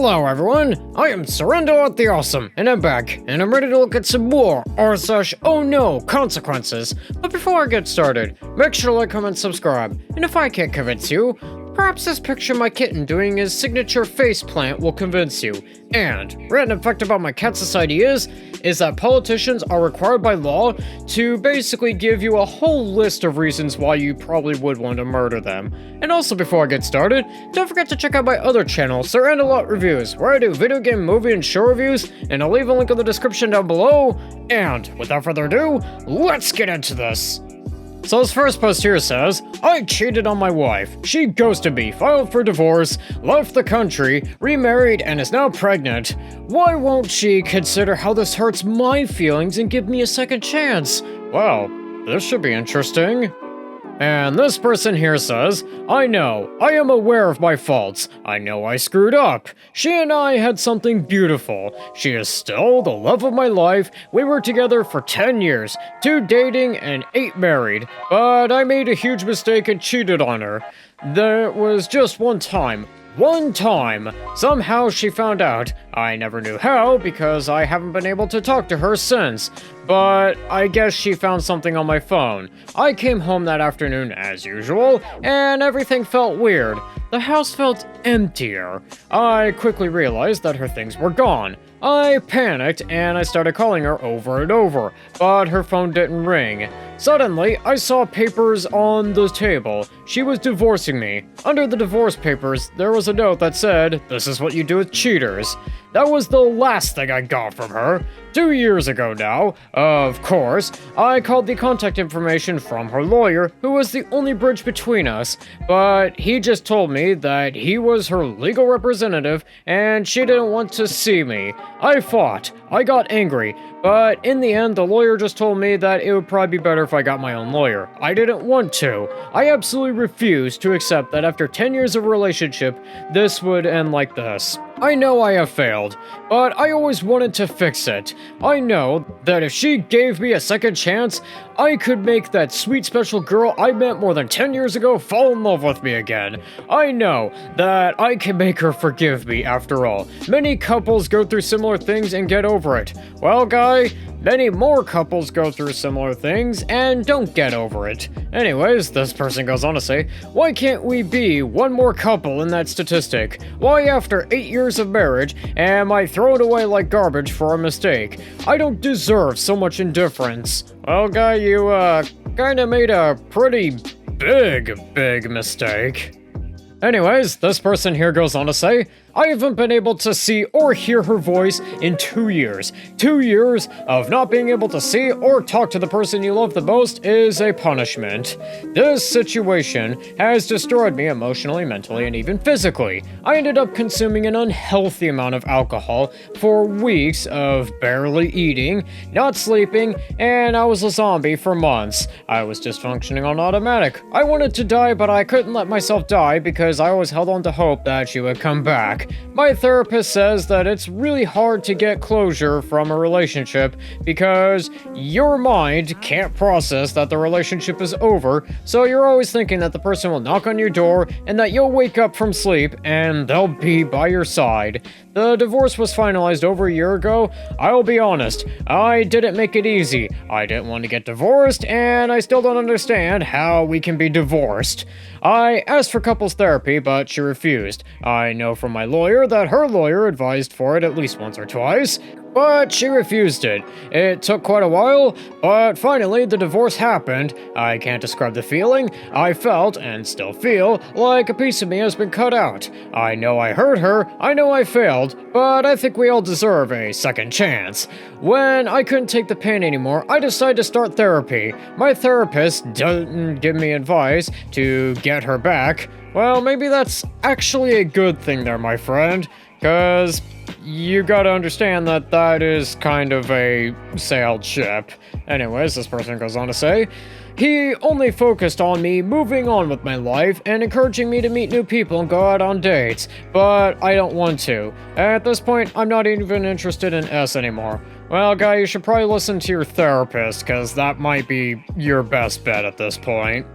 Hello everyone, I am Surrender the Awesome, and I'm back, and I'm ready to look at some more r/OhNoConsequences. But before I get started, make sure to like, comment, subscribe, and if I can't convince you, perhaps this picture of my kitten doing his signature face plant will convince you. And random fact about my cat society is that politicians are required by law to basically give you a whole list of reasons why you probably would want to murder them. And also before I get started, don't forget to check out my other channel, Surrender Reviews, where I do video game, movie, and show reviews, and I'll leave a link in the description down below. And without further ado, let's get into this. So his first post here says, I cheated on my wife. She ghosted me, filed for divorce, left the country, remarried, and is now pregnant. Why won't she consider how this hurts my feelings and give me a second chance? Well, this should be interesting. And this person here says, I know, I am aware of my faults. I know I screwed up. She and I had something beautiful. She is still the love of my life. We were together for 10 years, 2 dating and 8 married. But I made a huge mistake and cheated on her. There was just one time. Somehow she found out. I never knew how because I haven't been able to talk to her since. But I guess she found something on my phone. I came home that afternoon as usual, and everything felt weird. The house felt emptier. I quickly realized that her things were gone. I panicked and I started calling her over and over, but her phone didn't ring. Suddenly, I saw papers on the table. She was divorcing me. Under the divorce papers, there was a note that said, "This is what you do with cheaters." That was the last thing I got from her. 2 years ago now, of course, I called the contact information from her lawyer, who was the only bridge between us, but he just told me that he was her legal representative and she didn't want to see me. I fought. I got angry, but in the end, the lawyer just told me that it would probably be better if I got my own lawyer. I didn't want to. I absolutely refused to accept that after 10 years of relationship, this would end like this. I know I have failed, but I always wanted to fix it. I know that if she gave me a second chance, I could make that sweet special girl I met more than 10 years ago fall in love with me again. I know that I can make her forgive me after all. Many couples go through similar things and get over it. Well, guy, many more couples go through similar things and don't get over it. Anyways, this person goes on to say, why can't we be one more couple in that statistic? Why after 8 years of marriage am I thrown away like garbage for a mistake? I don't deserve so much indifference. Well, guy, you kinda made a pretty big mistake. Anyways, this person here goes on to say, I haven't been able to see or hear her voice in 2 years. 2 years of not being able to see or talk to the person you love the most is a punishment. This situation has destroyed me emotionally, mentally, and even physically. I ended up consuming an unhealthy amount of alcohol for weeks of barely eating, not sleeping, and I was a zombie for months. I was just functioning on automatic. I wanted to die, but I couldn't let myself die because I always held on to hope that she would come back. My therapist says that it's really hard to get closure from a relationship because your mind can't process that the relationship is over, so you're always thinking that the person will knock on your door and that you'll wake up from sleep and they'll be by your side. The divorce was finalized over a year ago. I'll be honest, I didn't make it easy. I didn't want to get divorced, and I still don't understand how we can be divorced. I asked for couples therapy, but she refused. I know from my lawyer that her lawyer advised for it at least once or twice, but she refused it. It took quite a while, but finally the divorce happened. I can't describe the feeling. I felt, and still feel, like a piece of me has been cut out. I know I hurt her, I know I failed, but I think we all deserve a second chance. When I couldn't take the pain anymore, I decided to start therapy. My therapist didn't give me advice to get her back. Well, maybe that's actually a good thing there, my friend, 'cause you gotta understand that that is kind of a sailed ship. Anyways, this person goes on to say, he only focused on me moving on with my life and encouraging me to meet new people and go out on dates, but I don't want to. At this point, I'm not even interested in S anymore. Well, guy, you should probably listen to your therapist, because that might be your best bet at this point.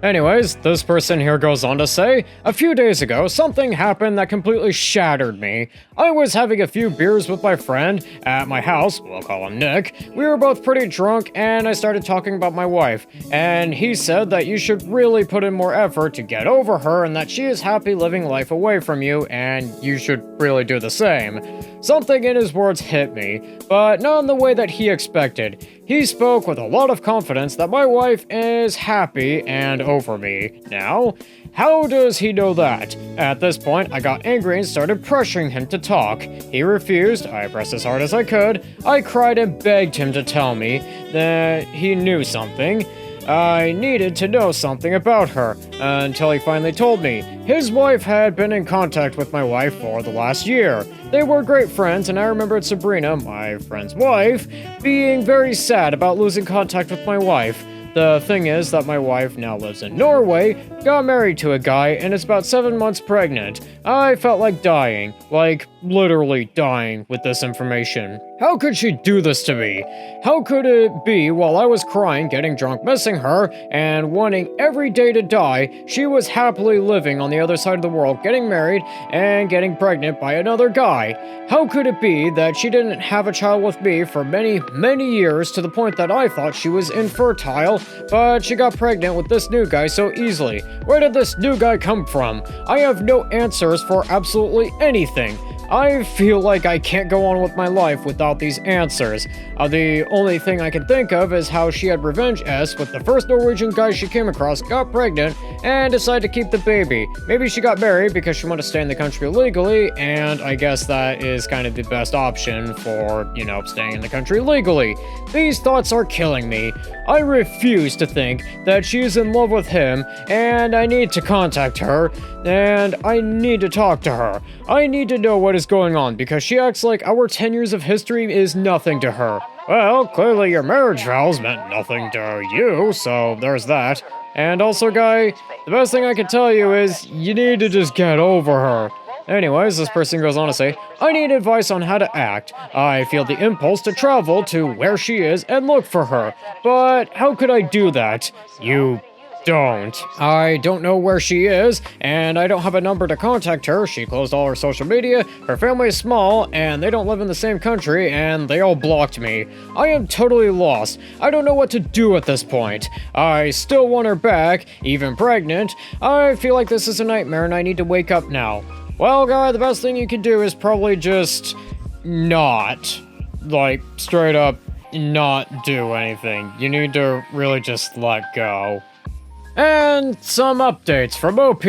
Anyways, this person here goes on to say, a few days ago, something happened that completely shattered me. I was having a few beers with my friend at my house, we'll call him Nick. We were both pretty drunk, and I started talking about my wife, and he said that you should really put in more effort to get over her and that she is happy living life away from you, and you should really do the same. Something in his words hit me, but not in the way that he expected. He spoke with a lot of confidence that my wife is happy and over me. Now, how does he know that? At this point, I got angry and started pressuring him to talk. He refused. I pressed as hard as I could. I cried and begged him to tell me that he knew something. I needed to know something about her, until he finally told me. His wife had been in contact with my wife for the last year. They were great friends, and I remembered Sabrina, my friend's wife, being very sad about losing contact with my wife. The thing is that my wife now lives in Norway, got married to a guy, and is about 7 months pregnant. I felt like dying, like literally dying with this information. How could she do this to me? How could it be while I was crying, getting drunk, missing her, and wanting every day to die, she was happily living on the other side of the world, getting married, and getting pregnant by another guy? How could it be that she didn't have a child with me for many, many years to the point that I thought she was infertile, but she got pregnant with this new guy so easily? Where did this new guy come from? I have no answers for absolutely anything. I feel like I can't go on with my life without these answers. The only thing I can think of is how she had revenge-esque with the first Norwegian guy she came across, got pregnant, and decided to keep the baby. Maybe she got married because she wanted to stay in the country legally, and I guess that is kind of the best option for, staying in the country legally. These thoughts are killing me. I refuse to think that she is in love with him, and I need to contact her, and I need to talk to her. I need to know what is going on, because she acts like our 10 years of history is nothing to her. Well, clearly your marriage vows meant nothing to you, so there's that. And also, guy, the best thing I can tell you is you need to just get over her. Anyways, this person goes on to say, I need advice on how to act. I feel the impulse to travel to where she is and look for her. But how could I do that? You don't. I don't know where she is, and I don't have a number to contact her. She closed all her social media, her family is small, and they don't live in the same country, and they all blocked me. I am totally lost. I don't know what to do at this point. I still want her back, even pregnant. I feel like this is a nightmare, and I need to wake up now. Well, guy, the best thing you can do is probably just not. Like, straight up, not do anything. You need to really just let go. And some updates from OP.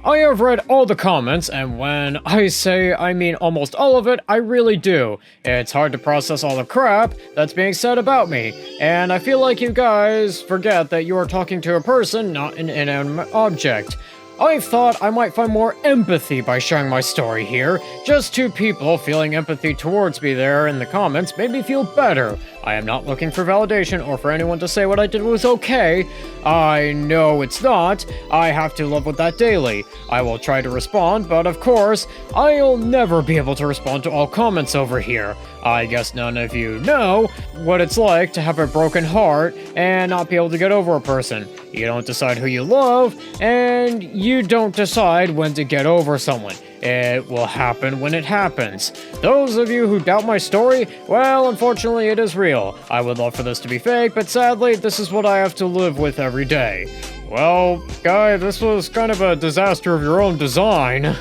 I have read all the comments, and when I say I mean almost all of it, I really do. It's hard to process all the crap that's being said about me, and I feel like you guys forget that you are talking to a person, not an inanimate object. I thought I might find more empathy by sharing my story here. Just two people feeling empathy towards me there in the comments made me feel better. I am not looking for validation or for anyone to say what I did was okay. I know it's not. I have to live with that daily. I will try to respond, but of course, I'll never be able to respond to all comments over here. I guess none of you know what it's like to have a broken heart and not be able to get over a person. You don't decide who you love, and you don't decide when to get over someone. It will happen when it happens. Those of you who doubt my story, well, unfortunately it is real. I would love for this to be fake, but sadly, this is what I have to live with every day. Well, guy, this was kind of a disaster of your own design.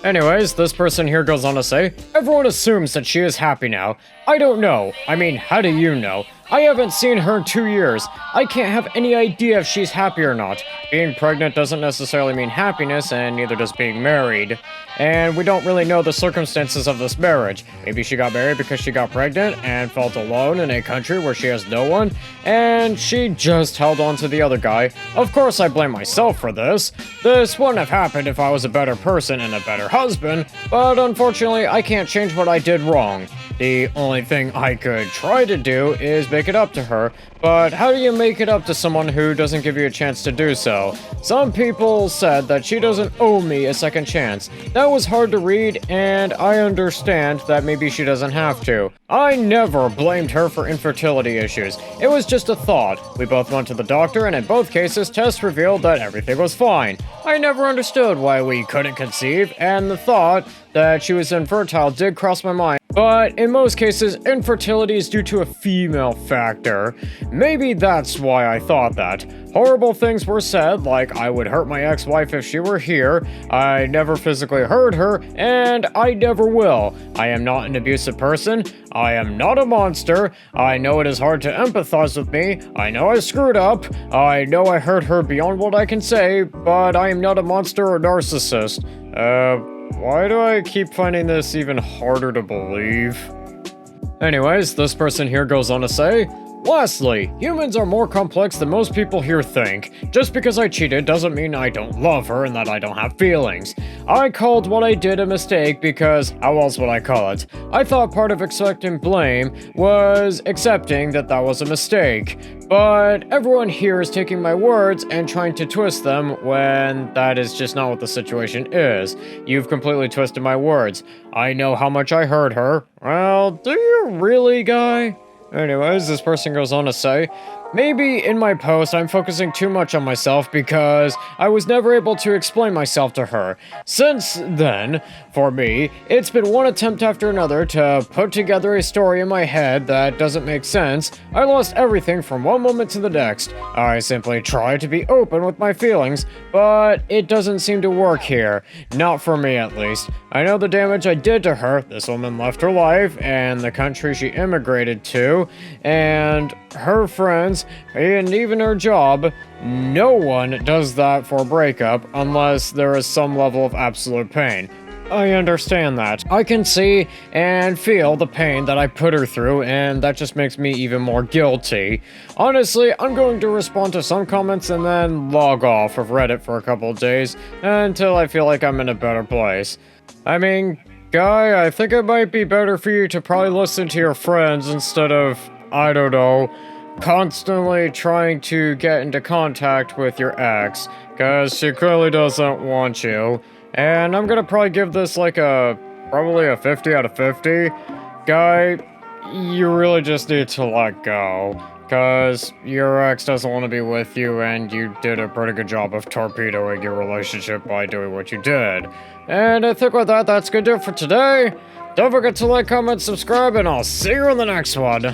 Anyways, this person here goes on to say, everyone assumes that she is happy now. I don't know. I mean, how do you know? I haven't seen her in 2 years. I can't have any idea if she's happy or not. Being pregnant doesn't necessarily mean happiness, and neither does being married. And we don't really know the circumstances of this marriage. Maybe she got married because she got pregnant and felt alone in a country where she has no one, and she just held on to the other guy. Of course I blame myself for this. This wouldn't have happened if I was a better person and a better husband, but unfortunately I can't change what I did wrong. The only thing I could try to do is make it up to her, but how do you make it up to someone who doesn't give you a chance to do so? Some people said that she doesn't owe me a second chance. That was hard to read, and I understand that maybe she doesn't have to. I never blamed her for infertility issues. It was just a thought. We both went to the doctor, and in both cases, tests revealed that everything was fine. I never understood why we couldn't conceive, and the thought that she was infertile did cross my mind. But in most cases, infertility is due to a female factor. Maybe that's why I thought that. Horrible things were said, like I would hurt my ex-wife if she were here. I never physically hurt her, and I never will. I am not an abusive person. I am not a monster. I know it is hard to empathize with me. I know I screwed up. I know I hurt her beyond what I can say, but I am not a monster or narcissist. Why do I keep finding this even harder to believe? Anyways, this person here goes on to say, lastly, humans are more complex than most people here think. Just because I cheated doesn't mean I don't love her and that I don't have feelings. I called what I did a mistake because how else would I call it? I thought part of accepting blame was accepting that that was a mistake. But everyone here is taking my words and trying to twist them when that is just not what the situation is. You've completely twisted my words. I know how much I hurt her. Well, do you really, guy? Anyways, this person goes on to say, maybe in my post I'm focusing too much on myself because I was never able to explain myself to her. Since then, for me, it's been one attempt after another to put together a story in my head that doesn't make sense. I lost everything from one moment to the next. I simply try to be open with my feelings, but it doesn't seem to work here. Not for me, at least. I know the damage I did to her. This woman left her life and the country she immigrated to, and her friends, and even her job. No one does that for a breakup unless there is some level of absolute pain. I understand that. I can see and feel the pain that I put her through, and that just makes me even more guilty. Honestly, I'm going to respond to some comments and then log off of Reddit for a couple of days until I feel like I'm in a better place. I mean, guy, I think it might be better for you to probably listen to your friends instead of, I don't know, constantly trying to get into contact with your ex, because she clearly doesn't want you. And I'm gonna probably give this like probably a 50 out of 50. Guy, you really just need to let go, because your ex doesn't want to be with you, and you did a pretty good job of torpedoing your relationship by doing what you did. And I think with that, that's gonna do it for today. Don't forget to like, comment, subscribe, and I'll see you in the next one.